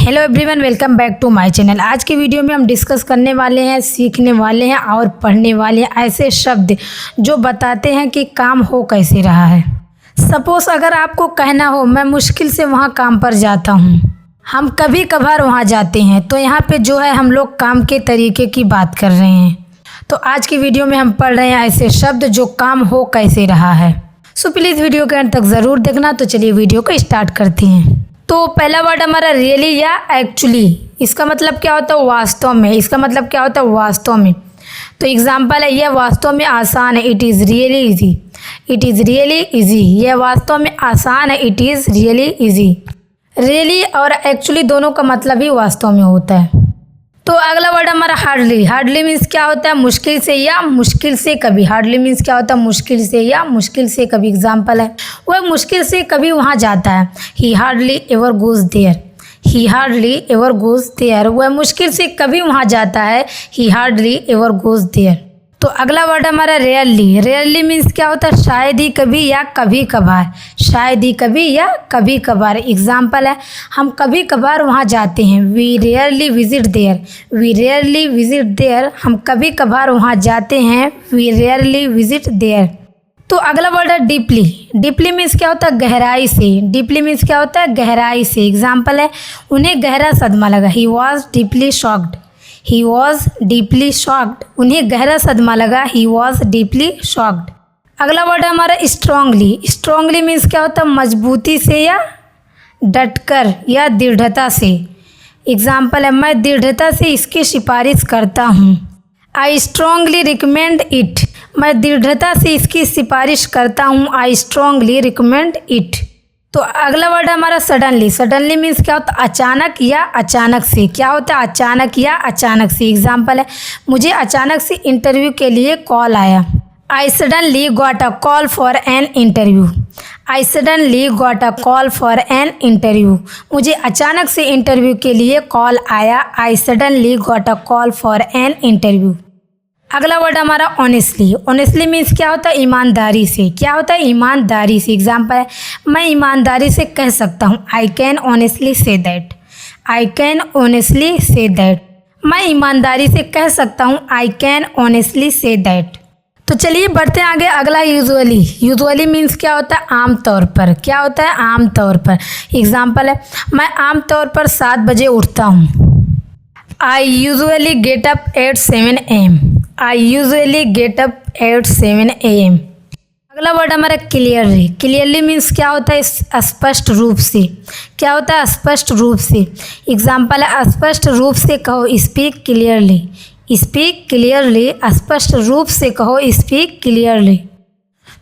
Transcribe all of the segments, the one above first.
Hello everyone, welcome back to my channel. आज की video में हम डिस्कस करने वाले हैं, सीखने वाले हैं और पढ़ने वाले हैं ऐसे शब्द जो बताते हैं कि काम हो कैसे रहा है। सपोज अगर आपको कहना हो मैं मुश्किल से वहाँ काम पर जाता हूँ, हम कभी कभार वहाँ जाते हैं, तो यहाँ पे जो है हम लोग काम के तरीके की बात कर रहे हैं। तो आज की वीडियो में हम पढ़ रहे हैं ऐसे शब्द जो काम हो कैसे रहा है। सो प्लीज़ वीडियो के अंत तक ज़रूर देखना। तो चलिए वीडियो को स्टार्ट करते हैं। तो पहला वर्ड हमारा रियली या एक्चुअली। इसका मतलब क्या होता है? वास्तव में। इसका मतलब क्या होता है? वास्तव में। तो एग्जाम्पल है, यह वास्तव में आसान है, it is really easy. It is really easy, यह वास्तव में आसान है, it is really easy. Really और एक्चुअली दोनों का मतलब ही वास्तव में होता है। तो अगला वर्ड हमारा हार्डली। हार्डली मीन्स क्या होता है? मुश्किल से या मुश्किल से कभी। हार्डली मीन्स क्या होता है? मुश्किल से या मुश्किल से कभी। एग्जाम्पल है, वह मुश्किल से कभी वहाँ जाता है, he hardly ever goes there. He hardly ever goes there, वह मुश्किल से कभी वहाँ जाता है, he hardly ever goes there. तो अगला वर्ड हमारा रेयरली। रेयरली मीन्स क्या होता है? शायद ही कभी या कभी कभार। शायद ही कभी या कभी कभार। एग्जाम्पल है, हम कभी कभार वहाँ जाते हैं, we rarely visit there. We rarely visit there, हम कभी कभार वहाँ जाते हैं, वी रेयरली विजिट देयर। तो अगला वर्ड है डीपली। डीपली मीन्स क्या होता है? गहराई से। डीपली मीन्स क्या होता है? गहराई से। एग्जाम्पल है, उन्हें गहरा सदमा लगा, he was deeply shocked. He was deeply shocked, उन्हें गहरा सदमा लगा, ही वॉज डीपली शॉक्ड। अगला वर्ड है हमारा स्ट्रांगली। स्ट्रांगली मीन्स क्या होता है? मजबूती से या डटकर या दृढ़ता से। एग्जाम्पल है, मैं दृढ़ता से इसकी सिफारिश करता हूँ, आई स्ट्रांगली रिकमेंड इट। मैं दृढ़ता से इसकी सिफारिश करता हूँ, आई स्ट्रांगली रिकमेंड इट। तो अगला वर्ड है हमारा सडनली। सडनली मीन्स क्या होता है? अचानक या अचानक से। क्या होता है? अचानक या अचानक से। एग्जाम्पल है, मुझे अचानक से इंटरव्यू के लिए कॉल आया, I suddenly got a call for an interview. I suddenly got a call for an interview, मुझे अचानक से इंटरव्यू के लिए कॉल आया, I suddenly got a call for an interview. अगला वर्ड हमारा ऑनेस्टली। ऑनेस्टली मीन्स क्या होता है? ईमानदारी से। क्या होता है? ईमानदारी से। एग्जाम्पल है, मैं ईमानदारी से कह सकता हूँ, I can honestly say that. I can honestly say that, मैं ईमानदारी से कह सकता हूँ, I can honestly say that. तो चलिए बढ़ते हैं आगे। अगला यूजुअली। यूजुअली मीन्स क्या होता है? आमतौर पर। क्या होता है? आमतौर पर। एग्जाम्पल है, मैं आमतौर पर 7 बजे उठता हूँ, I usually get up at 7 AM। I usually get up at 7 AM। अगला वर्ड हमारा क्लियरली। क्लियरली मीन्स क्या होता है? स्पष्ट रूप से। क्या होता है? स्पष्ट रूप से। एग्जाम्पल है, स्पष्ट रूप से कहो, स्पीक क्लियरली। स्पीक क्लियरली, स्पष्ट रूप से कहो, स्पीक क्लियरली।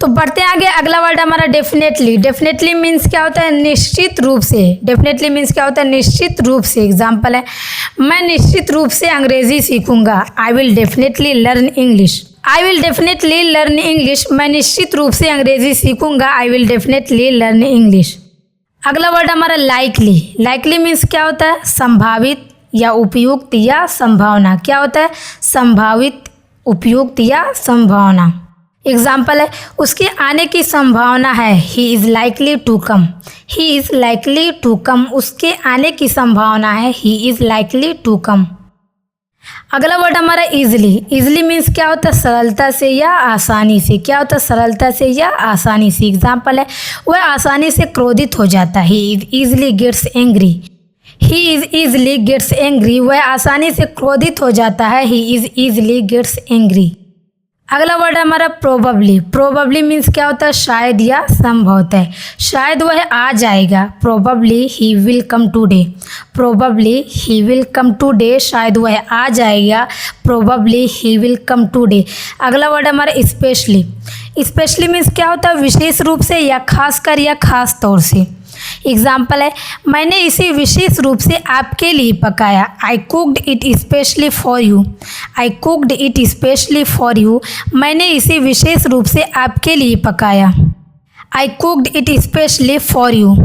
तो बढ़ते हैं आगे। अगला वर्ड हमारा डेफिनेटली। डेफिनेटली मीन्स क्या होता है? निश्चित रूप से। डेफिनेटली मीन्स क्या होता है? निश्चित रूप से। एग्जाम्पल है, मैं निश्चित रूप से अंग्रेजी सीखूंगा, I will definitely learn English. I will definitely learn English, मैं निश्चित रूप से अंग्रेजी सीखूंगा, I will definitely learn English. अगला वर्ड हमारा लाइकली। लाइकली मीन्स क्या होता है? संभावित या उपयुक्त या संभावना। क्या होता है? संभावित, उपयुक्त या संभावना। एग्जाम्पल है, उसके आने की संभावना है, he is likely to come. He is likely to come, उसके आने की संभावना है, he is likely to come. अगला वर्ड हमारा ईजिली। ईजिली मीन्स क्या होता है? सरलता से या आसानी से। क्या होता है? सरलता से या आसानी से। एग्जाम्पल है, वह आसानी से क्रोधित हो जाता है, he is easily gets angry. He is easily gets angry, वह आसानी से क्रोधित हो जाता है, he is easily gets angry. अगला वर्ड है हमारा प्रोबेबली। प्रोबेबली मीन्स क्या होता है? शायद या संभवतः। शायद वह आ जाएगा, probably he will come today. Probably he will come today, शायद वह आ जाएगा, probably he will come today. अगला वर्ड है हमारा स्पेशली। स्पेशली मीन्स क्या होता है? विशेष रूप से या खासकर या खास तौर से। एग्जाम्पल है, मैंने इसे विशेष रूप से आपके लिए पकाया, I cooked it specially for you. I cooked it specially for you, मैंने इसे विशेष रूप से आपके लिए पकाया, I cooked it specially for you.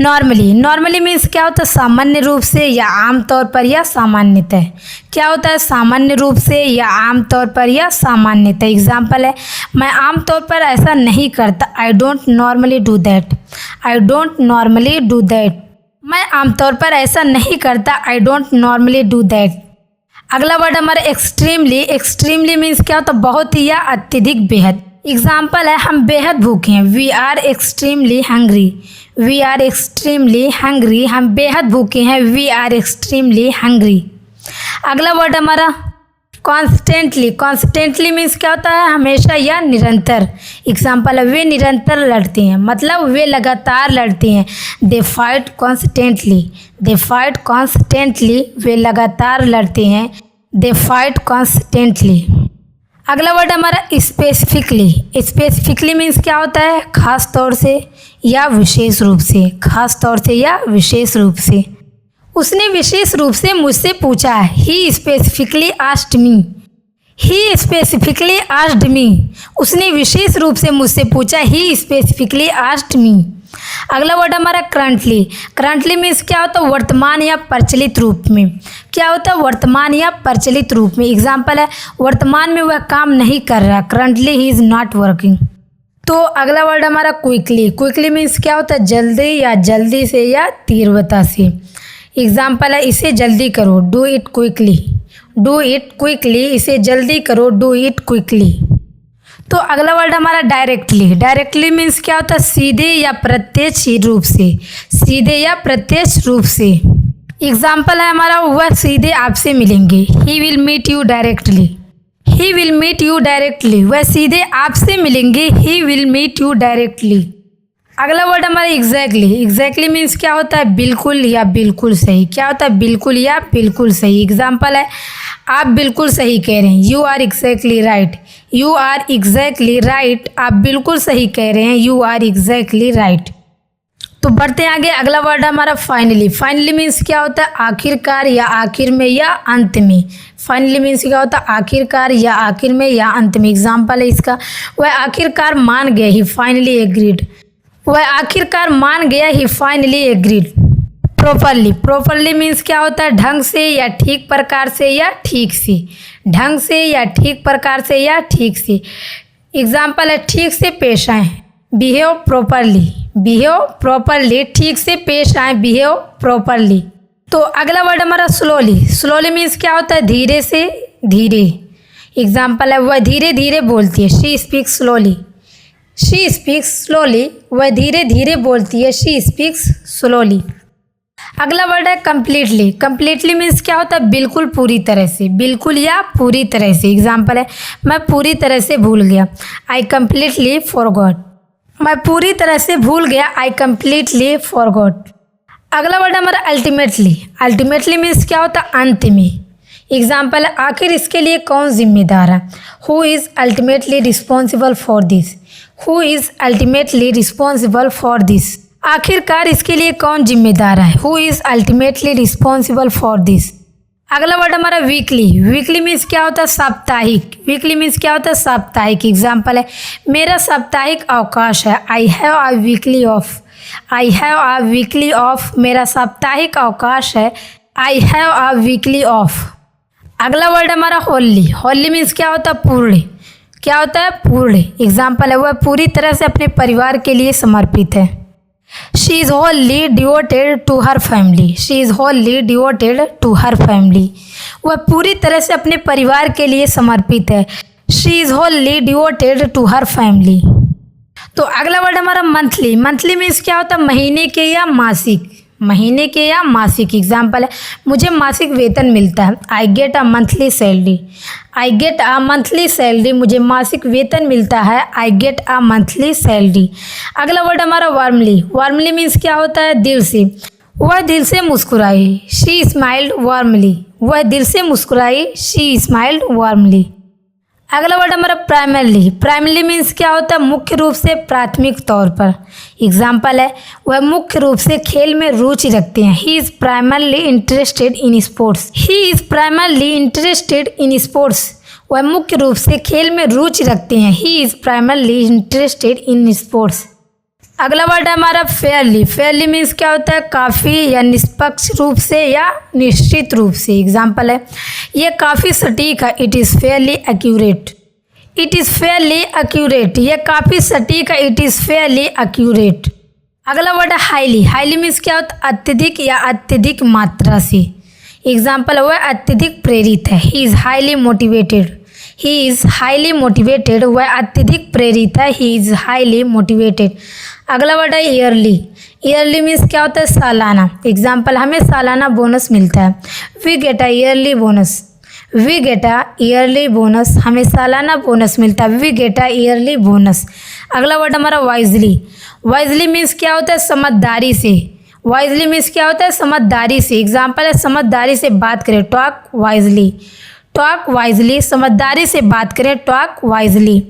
Normally. Normally means क्या होता है? सामान्य रूप से या आमतौर पर या सामान्यतः। क्या होता है? सामान्य रूप से या आमतौर पर या सामान्यतः। एग्जाम्पल है, मैं आमतौर पर ऐसा नहीं करता, I don't normally do that. I don't normally do that, मैं आमतौर पर ऐसा नहीं करता, I don't normally do that. अगला वर्ड हमारा एक्सट्रीमली। एक्सट्रीमली मीन्स क्या होता है, बहुत ही या अत्यधिक, बेहद। एग्जाम्पल है, हम बेहद भूखे हैं, we are extremely hungry. We are extremely hungry, हम बेहद भूखे हैं, वी आर एक्सट्रीमली हंग्री। अगला वर्ड हमारा कॉन्स्टेंटली। कॉन्स्टेंटली मीन्स क्या होता है, हमेशा या निरंतर। एग्जाम्पल है, वे निरंतर लड़ते हैं, मतलब वे लगातार लड़ते हैं। They fight constantly. They fight constantly, वे लगातार लड़ते हैं। They fight constantly. अगला वर्ड हमारा स्पेसिफिकली। स्पेसिफिकली मीन्स क्या होता है, खास तौर से या विशेष रूप से। खास तौर से या विशेष रूप से। उसने विशेष रूप से मुझसे पूछा है, ही स्पेसिफिकली आस्क्ड मी। ही स्पेसिफिकली आस्क्ड मी, उसने विशेष रूप से मुझसे पूछा, ही स्पेसिफिकली आस्क्ड मी। अगला वर्ड हमारा करंटली। करंटली मीन्स क्या होता है, वर्तमान या प्रचलित रूप में। क्या होता है, वर्तमान या प्रचलित रूप में। एग्जाम्पल है, वर्तमान में वह काम नहीं कर रहा, currently he is not working. तो अगला वर्ड हमारा क्विकली। क्विकली मीन्स क्या होता है, जल्दी या जल्दी से या तीव्रता से। एग्जाम्पल है, इसे जल्दी करो, do it quickly. Do it quickly, इसे जल्दी करो, डू इट क्विकली। तो अगला वर्ड हमारा डायरेक्टली। डायरेक्टली मीन्स क्या होता है, सीधे या प्रत्यक्ष रूप से। सीधे या प्रत्यक्ष रूप से। एग्जाम्पल है हमारा, वह सीधे आपसे मिलेंगे, he will meet you directly. He will meet you directly, वह सीधे आपसे मिलेंगे, he will meet you directly. अगला वर्ड हमारा एग्जैक्टली। एग्जैक्टली मीन्स क्या होता है, बिल्कुल या बिल्कुल सही। क्या होता है, बिल्कुल या बिल्कुल सही। एग्जाम्पल है, आप बिल्कुल सही कह रहे हैं, you are exactly right. You are exactly right, आप बिल्कुल सही कह रहे हैं, यू आर एग्जैक्टली राइट। तो बढ़ते हैं आगे। अगला वर्ड हमारा फाइनली। फाइनली मीन्स क्या होता है, आखिरकार या आखिर में या अंत में। फाइनली मीन्स क्या होता है, आखिरकार या आखिर में या अंत में। एग्जाम्पल है इसका, वह आखिरकार मान गया, ही फाइनली एग्रीड। वह आखिरकार मान गया, he finally agreed. Properly. Properly means क्या होता है, ढंग से या ठीक प्रकार से या ठीक से। ढंग से या ठीक प्रकार से या ठीक से। एग्जाम्पल है, ठीक से पेश आए, बिहेव प्रॉपरली। बिहेव प्रॉपरली, ठीक से पेश आए, बिहेव प्रॉपरली। तो अगला वर्ड हमारा स्लोली। स्लोली मीन्स क्या होता है, धीरे से धीरे। एग्जाम्पल है, वह धीरे धीरे बोलती है, she speaks slowly. She speaks slowly, वह धीरे धीरे बोलती है, शी स्पीक्स स्लोली। अगला वर्ड है कंप्लीटली। कंप्लीटली मीन्स क्या होता है, बिल्कुल पूरी तरह से। बिल्कुल या पूरी तरह से। एग्जाम्पल है, मैं पूरी तरह से भूल गया, आई कम्प्लीटली फॉरगॉट। मैं पूरी तरह से भूल गया, आई कम्प्लीटली फॉरगॉट। अगला वर्ड हमारा अल्टीमेटली। अल्टीमेटली मीन्स क्या होता है, अंत में। एग्जाम्पल है, आखिर इसके लिए कौन जिम्मेदार है, who is ultimately responsible for this. Who is ultimately responsible for this. आखिरकार इसके लिए कौन जिम्मेदार है, who is ultimately responsible for this. अगला वर्ड हमारा वीकली। वीकली मीन्स क्या होता है, साप्ताहिक। वीकली मीन्स क्या होता है, साप्ताहिक। एग्जाम्पल है, मेरा साप्ताहिक अवकाश है, I have a weekly off. I have a weekly off, मेरा साप्ताहिक अवकाश है, I have a weekly off. अगला वर्ड हमारा होली। होली मीन्स क्या होता है, पूर्ण। क्या होता है, पूर्ण। एग्जाम्पल है, वह पूरी तरह से अपने परिवार के लिए समर्पित है, she is wholly devoted to her family. She is wholly devoted to her family, वह पूरी तरह से अपने परिवार के लिए समर्पित है, she is wholly devoted to her family. तो अगला वर्ड हमारा मंथली। मंथली मीन्स क्या होता है, महीने के या मासिक। महीने के या मासिक। एग्जाम्पल है, मुझे मासिक वेतन मिलता है, I get a monthly salary. I get a monthly salary, मुझे मासिक वेतन मिलता है, I get a monthly salary. अगला वर्ड हमारा वार्मली। वार्मली मीन्स क्या होता है, दिल से। वह दिल से मुस्कुराई, शी स्माइल्ड वार्मली। वह दिल से मुस्कुराई, शी स्माइल्ड वार्मली। अगला वर्ड हमारा प्राइमरली। प्राइमरली मीन्स क्या होता है, मुख्य रूप से, प्राथमिक तौर पर। एग्जाम्पल है, वह मुख्य रूप से खेल में रुचि रखते हैं, he is primarily interested in sports. He is primarily interested in sports, वह मुख्य रूप से खेल में रुचि रखते हैं, he is primarily interested in sports. अगला वर्ड है हमारा फेयरली। फेयरली मीन्स क्या होता है, काफ़ी या निष्पक्ष रूप से या निश्चित रूप से। एग्जाम्पल है, ये काफ़ी सटीक है, it is Fairlie accurate. It is Fairlie accurate, ये काफ़ी सटीक है, इट इज़ फेयरली एक्यूरेट। अगला वर्ड है हाईली। हाईली मीन्स क्या होता है? अत्यधिक या अत्यधिक मात्रा से। एग्जाम्पल हुआ अत्यधिक प्रेरित है, he is highly motivated. He is highly motivated, वह अत्यधिक प्रेरित है, ही इज़ हाईली मोटिवेटेड। अगला वर्ड है ईयरली। ईयरली मीन्स क्या होता है? सालाना। एग्जाम्पल, हमें सालाना बोनस मिलता है, we get a yearly bonus. We get a yearly bonus, हमें सालाना बोनस मिलता है, we get a yearly bonus. अगला वर्ड हमारा वाइजली। वाइजली मीन्स क्या होता है? समझदारी से। वाइजली मीन्स क्या होता है? समझदारी से। एग्जाम्पल है, समझदारी से बात करें, टॉक वाइजली। टॉक वाइजली, समझदारी से बात करें, टॉक वाइजली।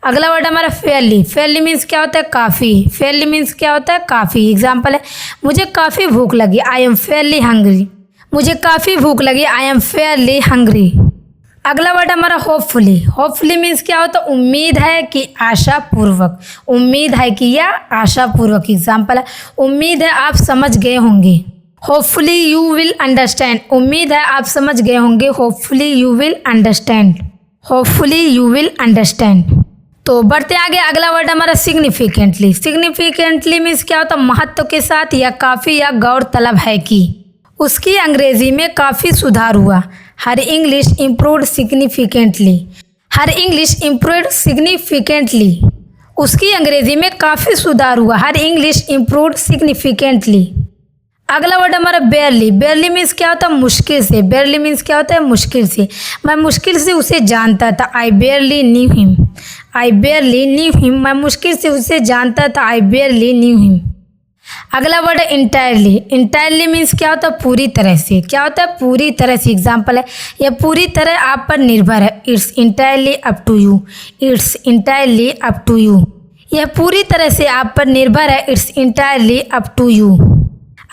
अगला वर्ड हमारा फेयरली। फेयरली मीन्स क्या होता है? काफ़ी। फेयरली मीन्स क्या होता है? काफ़ी। एग्जाम्पल है, मुझे काफ़ी भूख लगी, आई एम फेयरली हंग्री। मुझे काफ़ी भूख लगी, आई एम फेयरली हंग्री। अगला वर्ड हमारा होपफुली। होपफुली मीन्स क्या होता है? उम्मीद है कि, आशापूर्वक। उम्मीद है कि या आशापूर्वक। एग्जाम्पल है, उम्मीद है आप समझ गए होंगे, होपफुली यू विल अंडरस्टैंड। उम्मीद है आप समझ गए होंगे, hopefully you will understand. Hopefully you will understand. तो बढ़ते आगे, अगला वर्ड हमारा सिग्निफिकेंटली। सिग्निफिकेंटली मीन्स क्या होता है? महत्व के साथ या काफ़ी या गौरतलब है कि। उसकी अंग्रेजी में काफ़ी सुधार हुआ, हर इंग्लिश इम्प्रूव्ड सिग्निफिकेंटली। हर इंग्लिश इम्प्रूव्ड सिग्निफिकेंटली। उसकी अंग्रेजी में काफ़ी सुधार हुआ, हर इंग्लिश इम्प्रूव्ड सिग्निफिकेंटली। अगला वर्ड हमारा बेयरली। बेयरली मीन्स क्या होता है? मुश्किल से। बेयरली मीन्स क्या होता है? मुश्किल से। मैं मुश्किल से उसे जानता था, आई बेयरली न्यू हिम। आई बेयरली न्यू हिम, मैं मुश्किल से उसे जानता था, आई बेयरली न्यू हिम। अगला वर्ड है इंटायरली। इंटायरली मीन्स क्या होता है? पूरी तरह से। क्या होता है? पूरी तरह से। एग्जाम्पल है, यह पूरी तरह आप पर निर्भर है, it's entirely up to you. It's entirely up to you, यह पूरी तरह से आप पर निर्भर है, it's entirely up to you.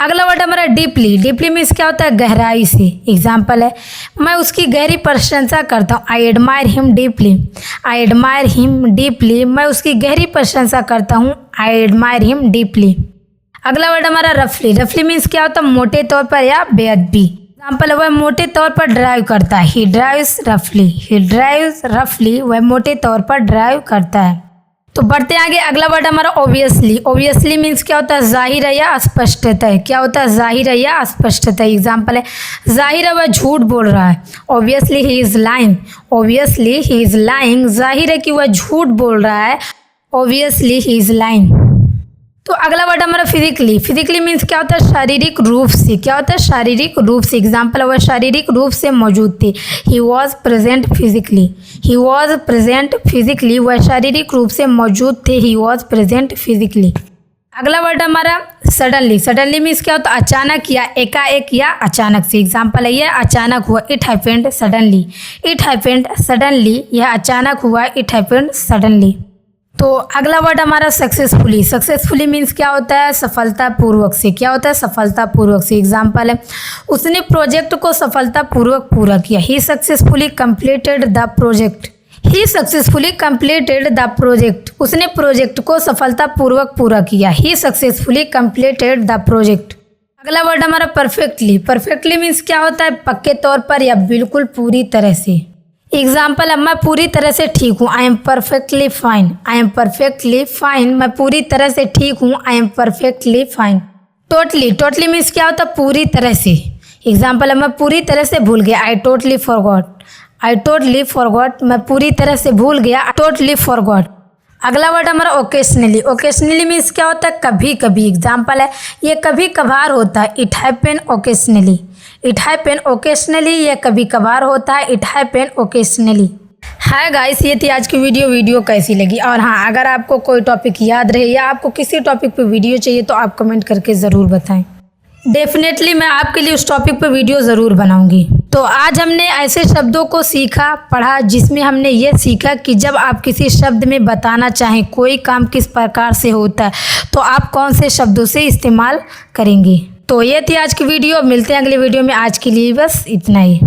अगला वर्ड हमारा डीपली। डीपली मीन्स क्या होता है? गहराई से। एग्जाम्पल है, मैं उसकी गहरी प्रशंसा करता हूँ, I admire him deeply. I admire him deeply, मैं उसकी गहरी प्रशंसा करता हूँ, आई एडमायर हिम डीपली। अगला वर्ड हमारा रफली। रफली मीन्स क्या होता है? मोटे तौर पर या बेअदबी। एग्जाम्पल, वह मोटे तौर पर ड्राइव करता है, ही ड्राइव्स रफली। ही ड्राइव्स रफली, वह मोटे तौर पर ड्राइव करता है। तो बढ़ते आगे, अगला वर्ड हमारा ऑब्वियसली। ऑब्वियसली मीन्स क्या होता है? जाहिर है या स्पष्टतः। क्या होता है? जाहिर है या स्पष्टतः। एग्जाम्पल है, जाहिर है वह झूठ बोल रहा है, obviously he is lying. Obviously he is lying, जाहिर है कि वह झूठ बोल रहा है, ऑब्वियसली ही इज लाइंग। तो अगला वर्ड हमारा फिजिकली। फिजिकली मीन्स क्या होता है? शारीरिक रूप से। क्या होता है? शारीरिक रूप से। एग्जाम्पल, वह शारीरिक रूप से मौजूद थे, he was present physically. He was present physically, वह शारीरिक रूप से मौजूद थे, ही वॉज प्रेजेंट फिजिकली। अगला वर्ड हमारा सडनली। सडनली मीन्स क्या होता है? अचानक या एकाएक या अचानक से। एग्जाम्पल है, यह अचानक हुआ, it happened suddenly. It happened suddenly, यह अचानक हुआ, इट हैपेंड सडनली। तो अगला वर्ड हमारा सक्सेसफुली। सक्सेसफुली मीन्स क्या होता है? सफलतापूर्वक से। क्या होता है? सफलतापूर्वक से। एग्जाम्पल है, उसने प्रोजेक्ट को सफलतापूर्वक पूरा किया, he successfully completed the project. He successfully completed the project, उसने प्रोजेक्ट को सफलतापूर्वक पूरा किया, he successfully completed the project. अगला वर्ड हमारा परफेक्टली। परफेक्टली मीन्स क्या होता है? पक्के तौर पर या बिल्कुल पूरी तरह से। एग्जाम्पल है, मैं पूरी तरह से ठीक हूँ, I am perfectly fine. I am perfectly fine, मैं पूरी तरह से ठीक हूँ, I am perfectly fine. Totally. Totally means क्या होता है? पूरी तरह से। एग्जाम्पल है, मैं पूरी तरह से भूल गया, I totally forgot. I totally forgot, मैं पूरी तरह से भूल गया, आई टोटली फॉरगॉट। अगला वर्ड हमारा ओकेशनली। ओकेशनली मीन्स क्या होता है? कभी कभी। एग्जाम्पल है, ये कभी कभार होता है, it happen occasionally. It happen occasionally, यह कभी कभार होता है, it happen occasionally. Hi guys, ये थी आज की वीडियो कैसी लगी? और हाँ, अगर आपको कोई टॉपिक याद रहे या आपको किसी टॉपिक पे वीडियो चाहिए तो आप कमेंट करके ज़रूर बताएं। डेफिनेटली मैं आपके लिए उस टॉपिक पे वीडियो ज़रूर बनाऊंगी। तो आज हमने ऐसे शब्दों को सीखा, पढ़ा, जिसमें हमने ये सीखा कि जब आप किसी शब्द में बताना चाहें कोई काम किस प्रकार से होता है तो आप कौन से शब्दों से इस्तेमाल करेंगे। तो ये थी आज की वीडियो, मिलते हैं अगले वीडियो में। आज के लिए बस इतना ही।